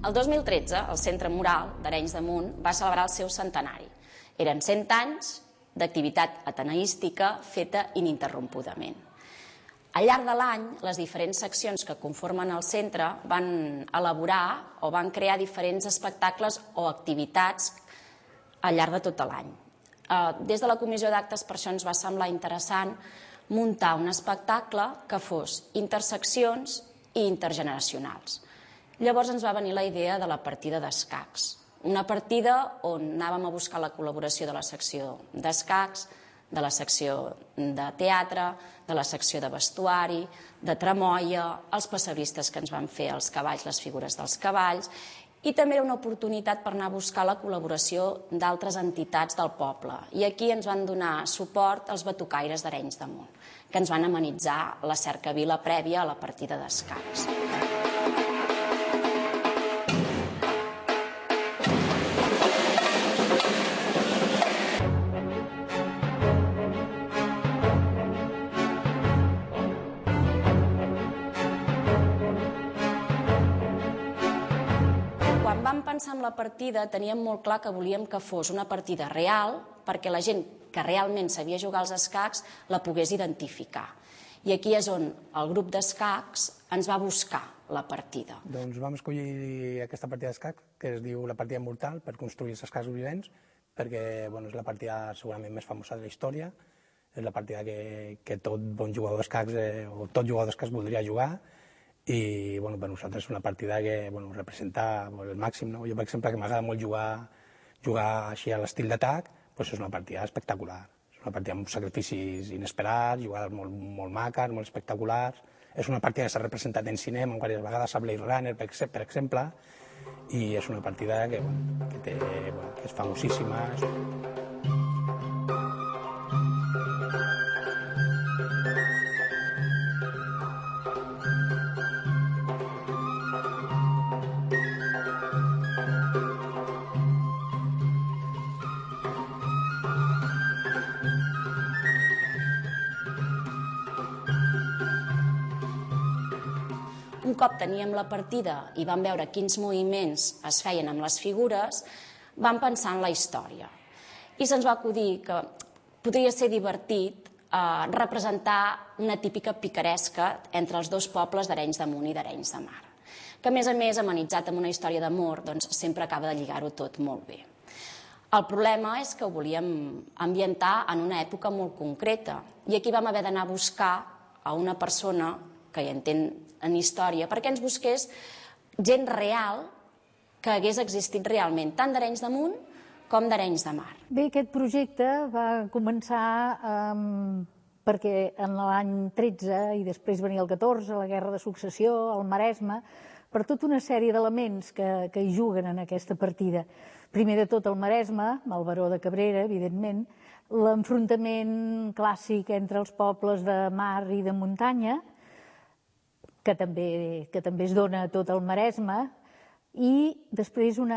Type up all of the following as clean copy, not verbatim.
El 2013, el Centre Mural d'Arenys de Munt va celebrar el seu centenari. Eren 100 anys d'activitat ateneística feta ininterrompudament. Al llarg de l'any, les diferents seccions que conformen el centre van elaborar o van crear diferents espectacles o activitats al llarg de tot l'any. Des de la Comissió d'Actes per això ens va semblar interessant muntar un espectacle que fos interseccions i intergeneracionals. Llavors ens va venir la idea de la partida d'escacs. Una partida on anàvem a buscar la col·laboració de la secció d'escacs, de la secció de teatre, de la secció de vestuari, de tramoia, els pessebristes que ens van fer els cavalls, les figures dels cavalls, i també era una oportunitat per anar a buscar la col·laboració d'altres entitats del poble. I aquí ens van donar suport els batucaires d'Arenys de Munt, que ens van amenitzar la cercavila prèvia a la partida d'escacs. Quan vam pensar en la partida teníem molt clar que volíem que fos una partida real perquè la gent que realment sabia jugar als escacs la pogués identificar. I aquí és on el grup d'escacs ens va buscar la partida. Doncs vam escollir aquesta partida d'escacs, que es diu la partida mortal, per construir els escacs vivents, perquè és la partida segurament més famosa de la història, és la partida que tot bon jugador d'escacs o tot jugador d'escacs voldria jugar, i per nosaltres és una partida que representa el màxim. Jo, per exemple, que m'agrada molt jugar així a l'estil d'atac, és una partida espectacular. És una partida amb sacrificis inesperats, jugades molt maques, molt espectaculars. És una partida que s'ha representat en cinema diverses vegades a Blade Runner, per exemple, i és una partida que és famosíssima. Un cop teníem la partida i vam veure quins moviments es feien amb les figures, vam pensar en la història. I se'ns va acudir que podria ser divertit representar una típica picaresca entre els dos pobles d'Arenys de Munt i d'Arenys de Mar, que a més amenitzat amb una història d'amor, sempre acaba de lligar-ho tot molt bé. El problema és que ho volíem ambientar en una època molt concreta i aquí vam haver d'anar a buscar a una persona que hi entén en història, perquè ens busqués gent real que hagués existit realment, tant d'Arenys de Munt com d'Arenys de Mar. Bé, aquest projecte va començar perquè en l'any 13 i després venia el 14, la Guerra de Successió, el Maresme, per tota una sèrie d'elements que hi juguen en aquesta partida. Primer de tot el Maresme, el Baró de Cabrera, evidentment, l'enfrontament clàssic entre els pobles de mar i de muntanya, que també es dona a tot el Maresme, i després un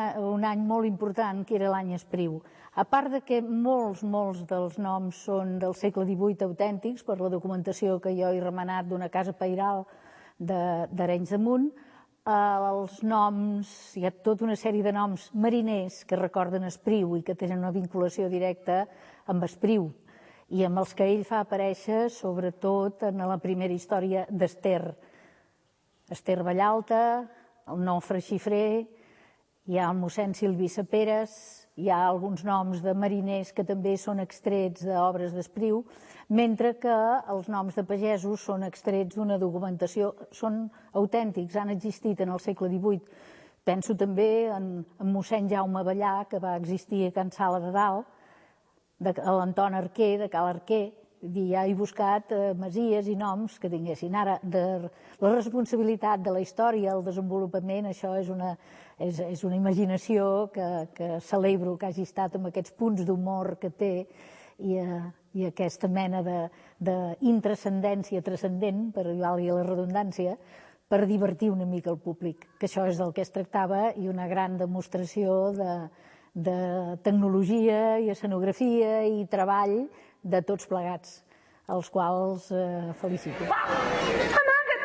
any molt important, que era l'any Espriu. A part de que molts dels noms són del segle XVIII autèntics, per la documentació que jo he remenat d'una casa pairal d'Arenys de Munt, els noms, hi ha tota una sèrie de noms mariners que recorden Espriu i que tenen una vinculació directa amb Espriu, i amb els que ell fa aparèixer, sobretot en la primera història d'Ester. Esther Vallalta, el Nofre Xifrer, hi ha el mossèn Silvi Saperes, hi ha alguns noms de mariners que també són extrets d'obres d'Espriu, mentre que els noms de pagesos són extrets d'una documentació, són autèntics, han existit en el segle XVIII. Penso també en mossèn Jaume Abellà, que va existir a Can Sala de Dalt, a l'Anton Arquer, de Cal Arquer. Ja he buscat masies i noms que tinguessin. Ara, de la responsabilitat de la història, el desenvolupament, això és una imaginació que celebro que hagi estat amb aquests punts d'humor que té i aquesta mena d'intrascendència transcendent, per valgui la redundància, per divertir una mica el públic, que això és del que es tractava, i una gran demostració de tecnologia i escenografia i treball de tots plegats, els quals felicito. Amaga't,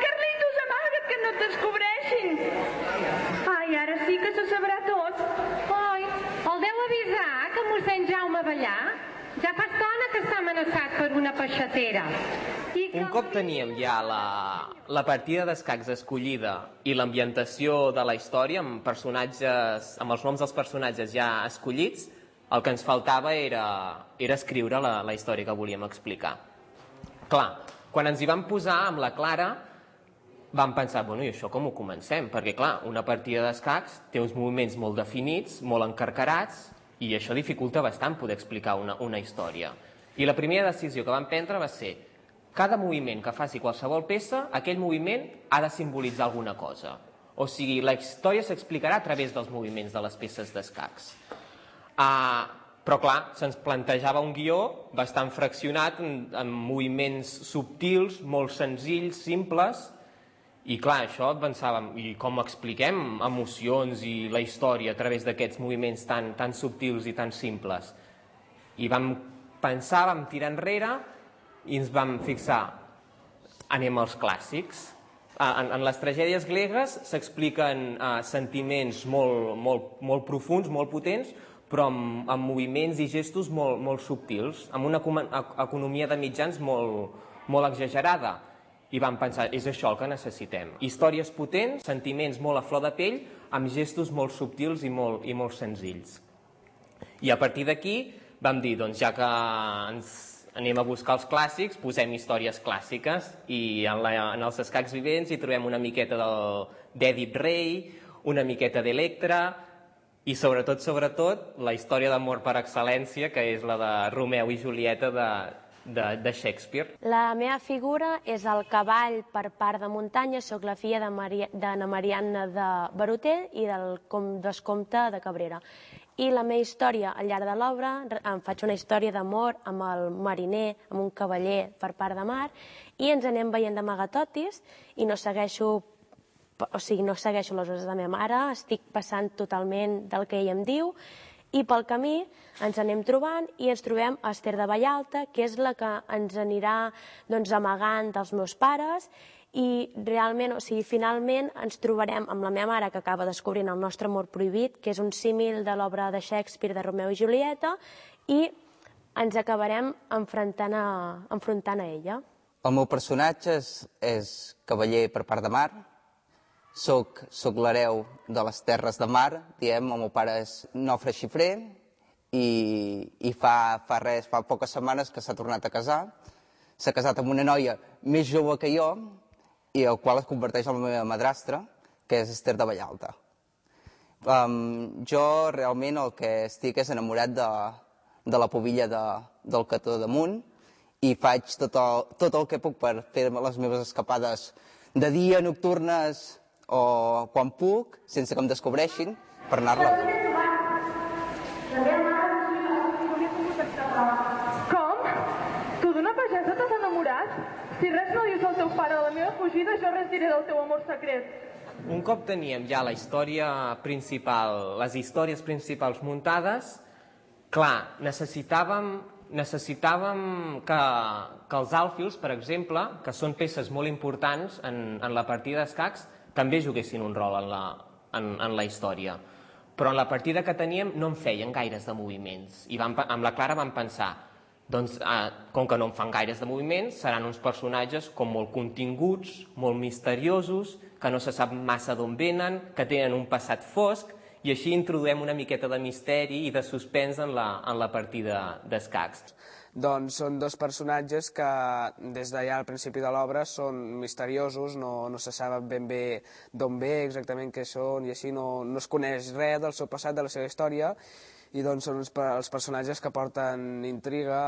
Carlitos, amaga't, que no et descobreixin! ballar ja fa estona que està amenaçat per una peixatera. Un cop teníem ja la partida d'escacs escollida i l'ambientació de la història amb els noms dels personatges ja escollits, el que ens faltava era escriure la història que volíem explicar. Clar, quan ens hi vam posar amb la Clara, vam pensar, bueno, i això com ho comencem? Perquè, clar, una partida d'escacs té uns moviments molt definits, molt encarcarats, i això dificulta bastant poder explicar una història. I la primera decisió que vam prendre va ser cada moviment que faci qualsevol peça, aquell moviment ha de simbolitzar alguna cosa. O sigui, la història s'explicarà a través dels moviments de les peces d'escacs. Però, clar, se'ns plantejava un guió bastant fraccionat amb moviments subtils, molt senzills, simples, i clar, això pensàvem, i com expliquem emocions i la història a través d'aquests moviments tan subtils i tan simples? I vam pensar, vam tirar enrere i ens vam fixar, anem als clàssics. En les tragèdies gregues s'expliquen sentiments molt profuns, molt potents, però amb moviments i gestos molt subtils, amb una economia de mitjans molt exagerada. I vam pensar, és això el que necessitem. Històries potents, sentiments molt a flor de pell, amb gestos molt subtils i molt senzills. I a partir d'aquí vam dir, doncs ja que ens anem a buscar els clàssics, posem històries clàssiques, i en els escacs vivents hi trobem una miqueta d'Èdip Rei, una miqueta d'Electra, i sobretot, la història d'amor per excel·lència, que és la de Romeu i Julieta de Shakespeare. La meva figura és el cavall per part de muntanya, soc la filla d'Anna Marianna de Barotell i del vescomte de Cabrera. I la meva història al llarg de l'obra, em faig una història d'amor amb el mariner, amb un cavaller per part de mar, i ens anem veient d'amagatotis i no segueixo les ordres de la meva mare, estic passant totalment del que ella em diu, i pel camí ens anem trobant i ens trobem a Ester de Vallalta, que és la que ens anirà amagant dels meus pares, i realment, finalment ens trobarem amb la meva mare, que acaba descobrint el nostre amor prohibit, que és un símil de l'obra de Shakespeare de Romeu i Julieta, i ens acabarem enfrontant a ella. El meu personatge és cavaller per part de mar. Soc l'hereu de les terres de mar, el meu pare és Nofre Xifrer i fa poques setmanes que s'ha tornat a casar. S'ha casat amb una noia més jove que jo i el qual es converteix en la meva madrastra, que és Ester de Vallalta. Jo realment el que estic és enamorat de la pubilla del Cató damunt i faig tot el que puc per fer les meves escapades de dia, nocturnes o quan puc, sense que em descobreixin, per anar-la. Com? Tu d'una pagesa t'has enamorat? Si res no dius al teu pare de la meva fugida, jo res diré del teu amor secret. Un cop teníem ja la història principal, les històries principals muntades, clar, necessitàvem que els àlfils, per exemple, que són peces molt importants en la partida d'escacs, també juguessin un rol en la història. Però en la partida que teníem no en feien gaires de moviments. I amb la Clara vam pensar, doncs, com que no en fan gaires de moviments, seran uns personatges com molt continguts, molt misteriosos, que no se sap massa d'on venen, que tenen un passat fosc, i així introduïm una miqueta de misteri i de suspens en la partida d'escacs. Doncs són dos personatges que des d'allà al principi de l'obra són misteriosos, no se sap ben bé d'on ve, exactament què són, i així no es coneix res del seu passat, de la seva història, i doncs són els personatges que porten intriga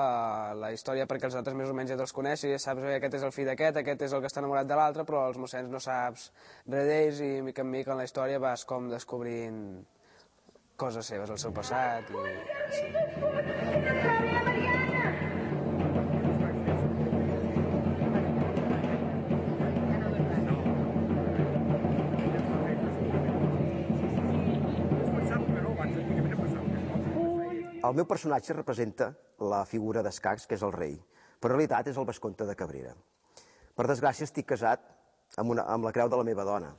a la història perquè els altres més o menys ja te'ls coneixes, ja saps que aquest és el fill d'aquest, aquest és el que està enamorat de l'altre, però als mossens no saps res d'ells i mica en mica en la història vas com descobrint coses seves, el seu passat i així. El meu personatge representa la figura d'escacs, que és el rei, però en realitat és el vescomte de Cabrera. Per desgràcia estic casat amb la creu de la meva dona,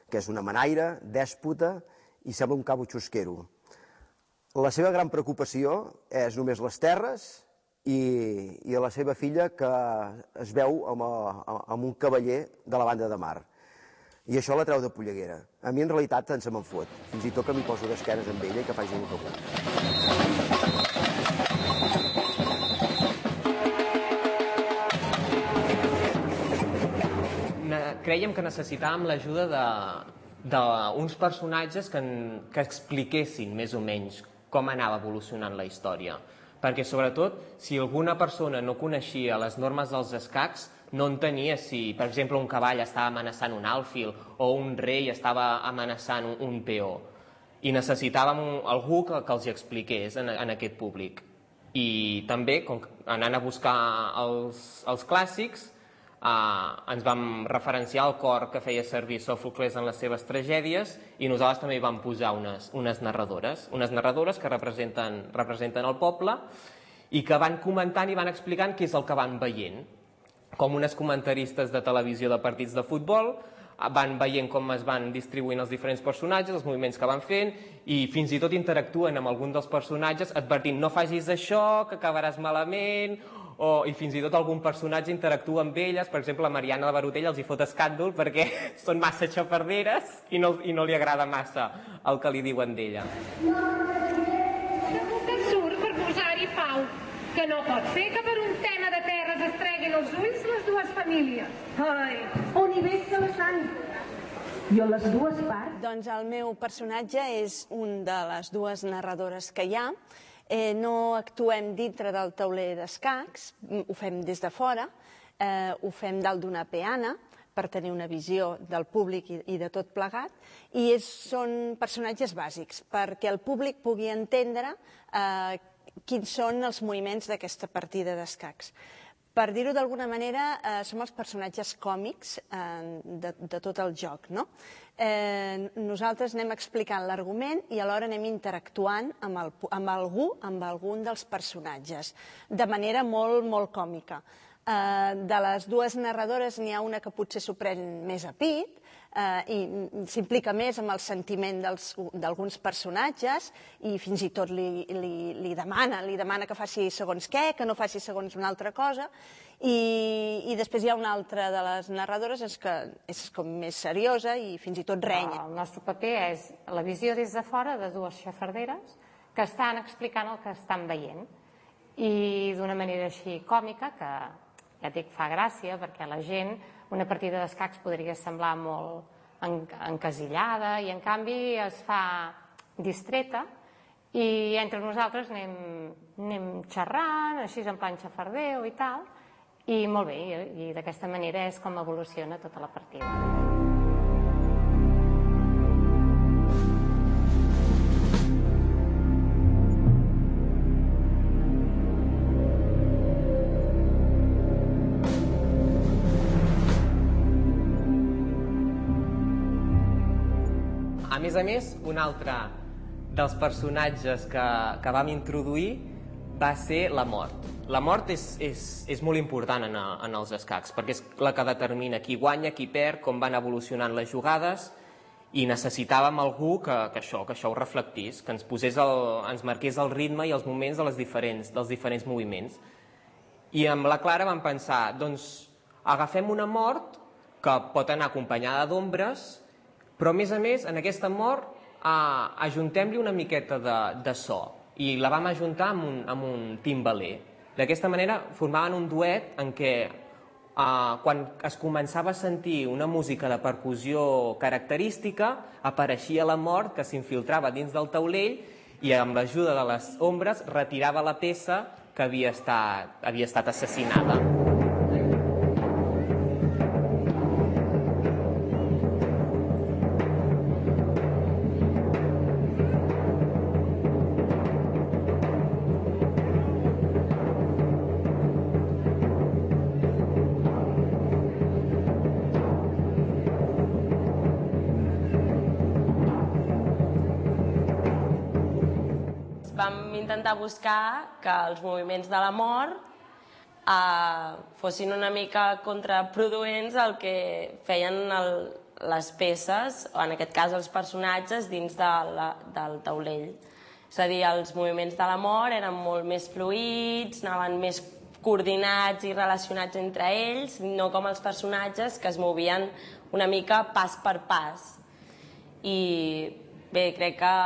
que és una manaire, dèspota i sembla un cabo xusquero. La seva gran preocupació és només les terres i la seva filla, que es veu amb un cavaller de la banda de mar. I això la treu de polleguera. A mi en realitat tant se me'n fot. Fins i tot que m'hi poso d'esquenes amb ella i que faci el que vulgui. Crèiem que necessitàvem l'ajuda d'uns personatges que expliquessin més o menys com anava evolucionant la història. Perquè, sobretot, si alguna persona no coneixia les normes dels escacs, no entenia si, per exemple, un cavall estava amenaçant un alfil o un rei estava amenaçant un peó. I necessitàvem algú que els hi expliqués en aquest públic. I també, anant a buscar els clàssics, ens vam referenciar al cor que feia servir Sòfocles en les seves tragèdies i nosaltres també hi vam posar unes narradores que representen el poble i que van comentant i van explicant què és el que van veient. Com unes comentaristes de televisió de partits de futbol, van veient com es van distribuint els diferents personatges, els moviments que van fent, i fins i tot interactuen amb algun dels personatges advertint no facis això, que acabaràs malament, i fins i tot algun personatge interactua amb elles. Per exemple, la Mariana de Barutell els hi fot escàndol perquè són massa xafarderes i no li agrada massa el que li diuen d'ella. Segur que surt per posar-hi pau, que no pot ser que per un tema de terres es treguin els ulls les dues famílies. Ai, on hi veig la sang? Jo les dues parts. Doncs el meu personatge és un de les dues narradores que hi ha. No actuem dintre del tauler d'escacs, ho fem des de fora, ho fem dalt d'una peana per tenir una visió del públic i de tot plegat, i són personatges bàsics, perquè el públic pugui entendre quins són els moviments d'aquesta partida d'escacs. Per dir-ho d'alguna manera, som els personatges còmics de tot el joc, no? Nosaltres anem explicant l'argument i alhora anem interactuant amb algun dels personatges, de manera molt, molt còmica. De les dues narradores n'hi ha una que potser s'ho pren més a pit i s'implica més amb el sentiment d'alguns personatges i fins i tot li demana que faci segons què, que no faci segons una altra cosa, i després hi ha una altra de les narradores que és com més seriosa i fins i tot renya. El nostre paper és la visió des de fora de dues xafarderes que estan explicant el que estan veient i d'una manera així còmica que ja et dic, fa gràcia, perquè la gent, una partida d'escacs podria semblar molt encasillada i en canvi es fa distreta i entre nosaltres anem xerrant, així en plan xafardeu i tal, i molt bé, i d'aquesta manera és com evoluciona tota la partida. A més, un altre dels personatges que vam introduir va ser la mort. La mort és molt important en els escacs, perquè és la que determina qui guanya, qui perd, com van evolucionant les jugades, i necessitàvem algú que això ho reflectís, que ens marqués el ritme i els moments dels diferents moviments. I amb la Clara vam pensar, doncs agafem una mort que pot anar acompanyada d'ombres, però a més, en aquesta mort ajuntem-li una miqueta de so i la vam ajuntar amb un timbaler. D'aquesta manera formaven un duet en què quan es començava a sentir una música de percussió característica apareixia la mort que s'infiltrava dins del taulell i amb l'ajuda de les ombres retirava la peça que havia estat assassinada. Vam intentar buscar que els moviments de la mort fossin una mica contraproduents al que feien les peces, o en aquest cas els personatges, dins del taulell. És a dir, els moviments de la mort eren molt més fluïds, anaven més coordinats i relacionats entre ells, no com els personatges que es movien una mica pas per pas. I bé, crec que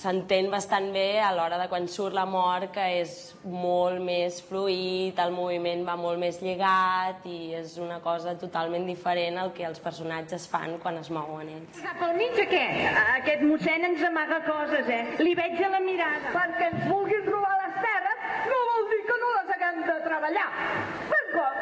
s'entén bastant bé a l'hora de quan surt la mort, que és molt més fluid, el moviment va molt més lligat i és una cosa totalment diferent al que els personatges fan quan es mouen ells. Cap al mig aquest? Aquest mossèn ens amaga coses, Li veig a la mirada. Perquè ens vulguin robar les terres no vol dir que no les haguem de treballar. Ben cop.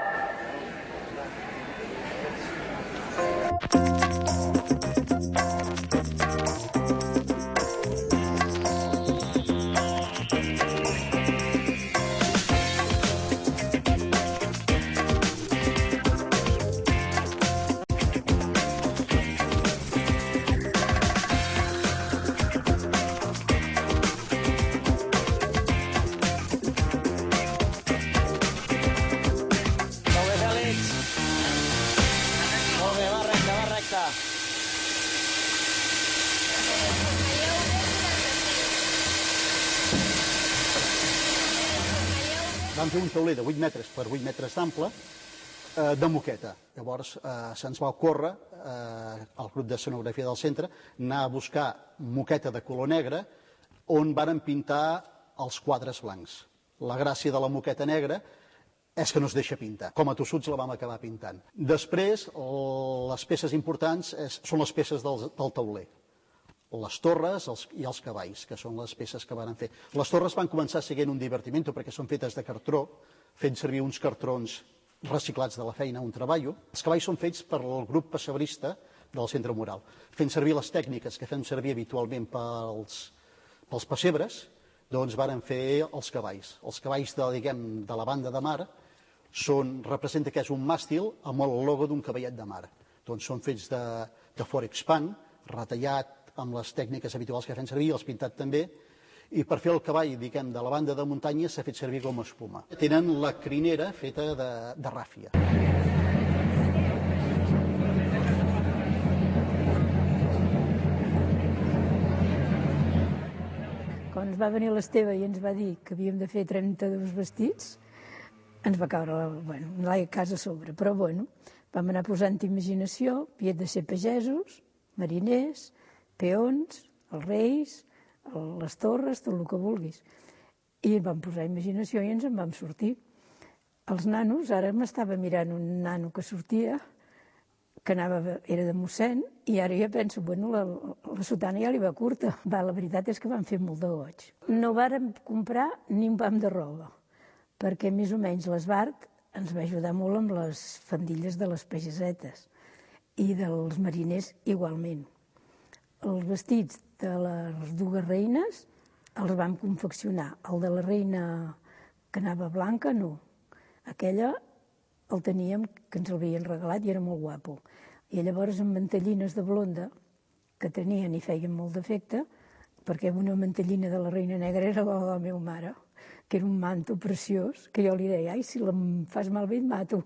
Vam fer un tauler de 8 metres per 8 metres d'ample de moqueta. Llavors se'ns va ocórrer, al grup d'escenografia del centre, anar a buscar moqueta de color negre on varen pintar els quadres blancs. La gràcia de la moqueta negra és que no es deixa pintar. Com a tossuts la vam acabar pintant. Després, les peces importants són les peces del tauler. Les torres i els cavalls, que són les peces que van fer. Les torres van començar sent un divertiment perquè són fetes de cartró, fent servir uns cartrons reciclats de la feina, un treballo. Els cavalls són fets per el grup pessebrista del Centre Mural, fent servir les tècniques que fem servir habitualment pels pessebres, doncs varen fer els cavalls. Els cavalls de la banda de mar representa que és un màstil amb el logo d'un cavallet de mar. Doncs són fets de forexpan, retallat, amb les tècniques habituals que fem servir, els pintat també, i per fer el cavall, diguem, de la banda de muntanya s'ha fet servir goma espuma. Tenen la crinera feta de ràfia. Quan ens va venir l'Esteve i ens va dir que havíem de fer 32 vestits, ens va caure la casa a sobre. Però vam anar posant imaginació, havíem de ser pagesos, mariners, peons, els reis, les torres, tot el que vulguis. I vam posar imaginació i ens en vam sortir. Els nanos, ara m'estava mirant un nano que sortia, que era de mossèn, i ara ja penso, la sotana ja li va curta. La veritat és que van fer molt de goig. No vàrem comprar ni un pam de roba, perquè més o menys l'Esbart ens va ajudar molt amb les faldilles de les pagesetes i dels mariners igualment. Els vestits de les dues reines els vam confeccionar. El de la reina que anava blanca, no. Aquella el teníem, que ens l'havien regalat i era molt guapo. I llavors amb mantellines de blonda, que tenien i feien molt d'efecte, perquè una mantellina de la reina negra era la de la meva mare, que era un manto preciós, que jo li deia, ai, si em fas malbé et mato,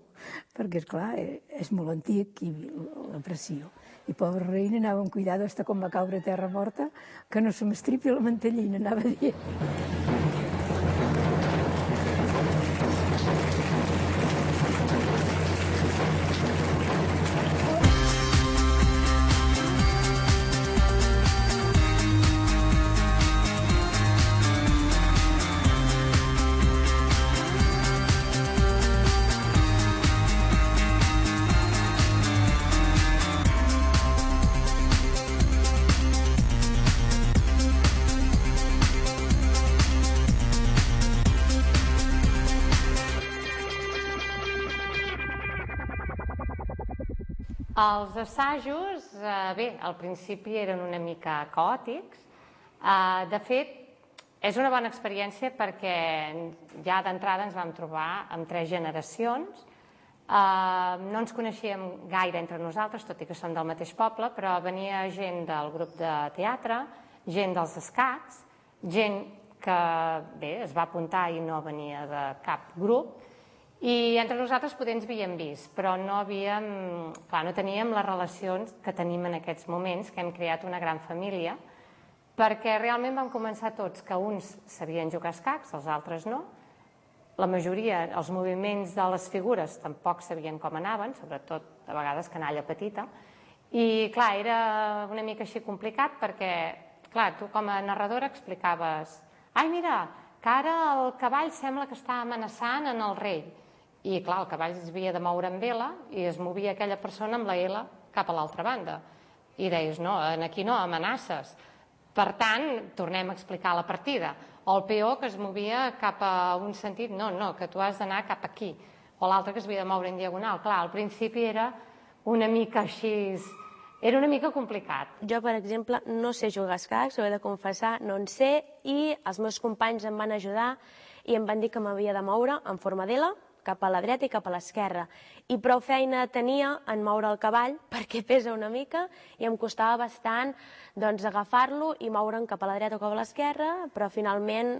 perquè, esclar, és molt antic i l'aprecio. I pobra reina anava amb cuidado, hasta com va caure a terra morta, que no se m'estripi la mantellina, anava dient. Els assajos, bé, al principi eren una mica caòtics. De fet, és una bona experiència perquè ja d'entrada ens vam trobar amb 3 generacions. No ens coneixíem gaire entre nosaltres, tot i que som del mateix poble, però venia gent del grup de teatre, gent dels escacs, gent que, bé, es va apuntar i no venia de cap grup, i entre nosaltres potser ens havíem vist, però no teníem les relacions que tenim en aquests moments, que hem creat una gran família, perquè realment vam començar tots que uns sabien jugar a escacs, els altres no. La majoria, els moviments de les figures tampoc sabien com anaven, sobretot a vegades canalla petita. I clar, era una mica així complicat perquè, clar, tu com a narradora explicaves ai, mira, que ara el cavall sembla que està amenaçant en el rei. I clar, el cavall es havia de moure amb L i es movia aquella persona amb la L cap a l'altra banda. I deies, no, aquí no amenaces. Per tant, tornem a explicar la partida. O el peó que es movia cap a un sentit, no, que tu has d'anar cap aquí. O l'altre que es havia de moure en diagonal. Clar, al principi era una mica així, era una mica complicat. Jo, per exemple, no sé jugar a escacs, ho he de confessar, no en sé, i els meus companys em van ajudar i em van dir que m'havia de moure en forma d'L, cap a la dreta i cap a l'esquerra. I prou feina tenia en moure el cavall, perquè pesa una mica, i em costava bastant agafar-lo i moure'n cap a la dreta o cap a l'esquerra, però finalment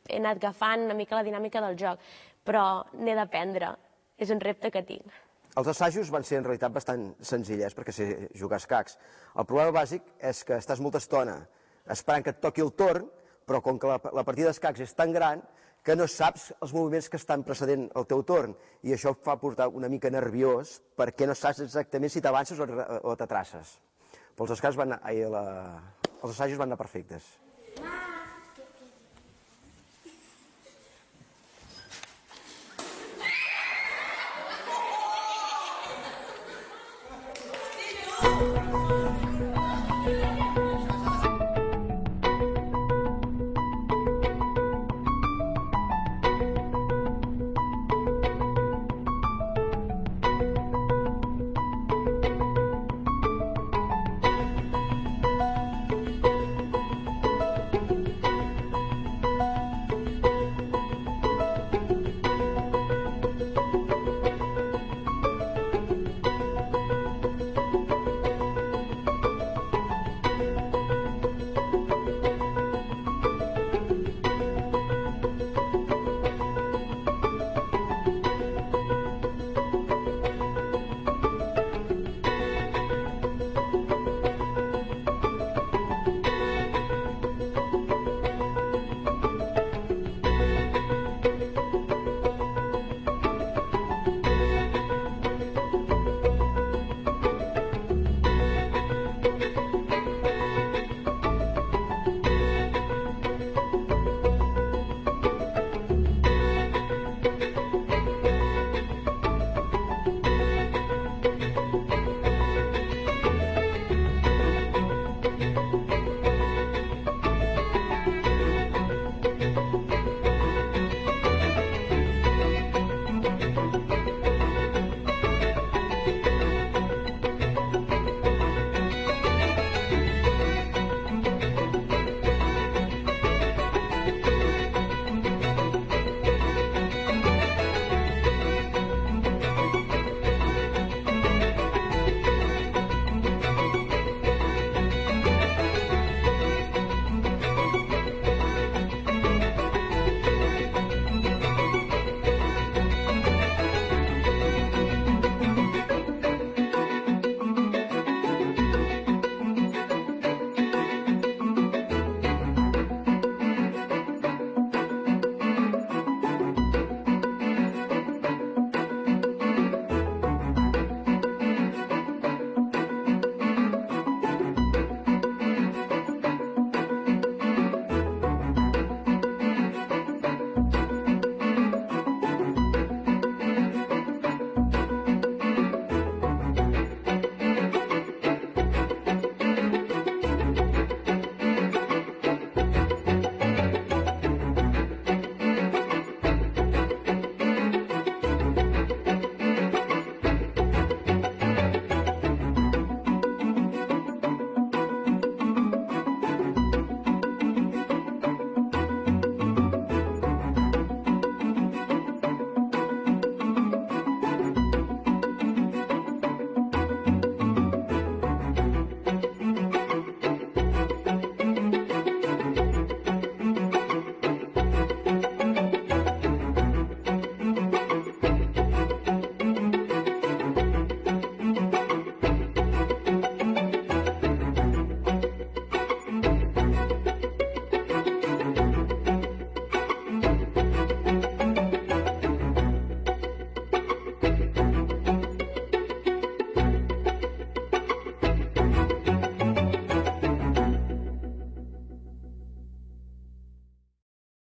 he anat agafant una mica la dinàmica del joc. Però n'he d'aprendre, és un repte que tinc. Els assajos van ser en realitat bastant senzilles perquè sé jugar a escacs. El problema bàsic és que estàs molta estona esperant que et toqui el torn, però com que la partida d'escacs és tan gran que no saps els moviments que estan precedent el teu torn, i això et fa portar una mica nerviós perquè no saps exactament si t'avances o t'atraces. Però els assajos van anar perfectes.